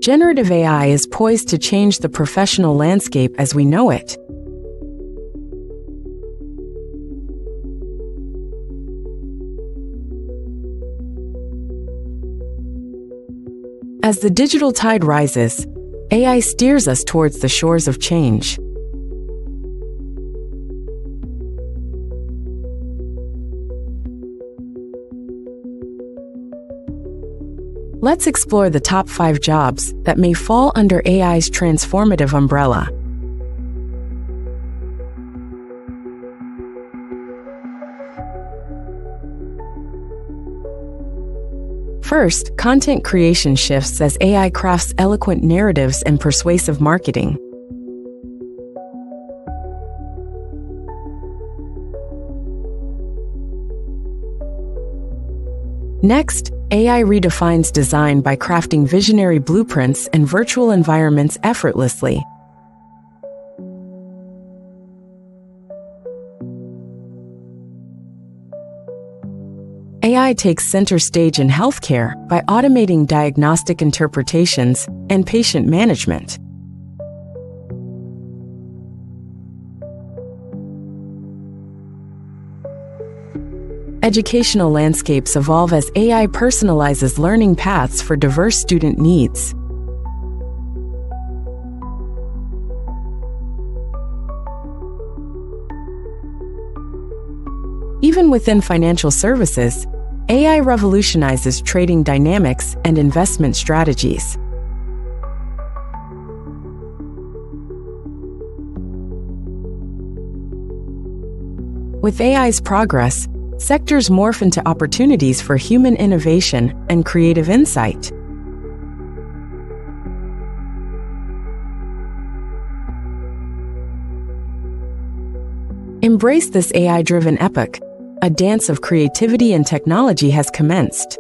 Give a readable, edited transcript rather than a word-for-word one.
Generative AI is poised to change the professional landscape as we know it. As the digital tide rises, AI steers us towards the shores of change. Let's explore the top 5 jobs that may fall under AI's transformative umbrella. First, content creation shifts as AI crafts eloquent narratives and persuasive marketing. Next, AI redefines design by crafting visionary blueprints and virtual environments effortlessly. AI takes center stage in healthcare by automating diagnostic interpretations and patient management. Educational landscapes evolve as AI personalizes learning paths for diverse student needs. Even within financial services, AI revolutionizes trading dynamics and investment strategies. With AI's progress, sectors morph into opportunities for human innovation and creative insight. Embrace this AI-driven epoch. A dance of creativity and technology has commenced.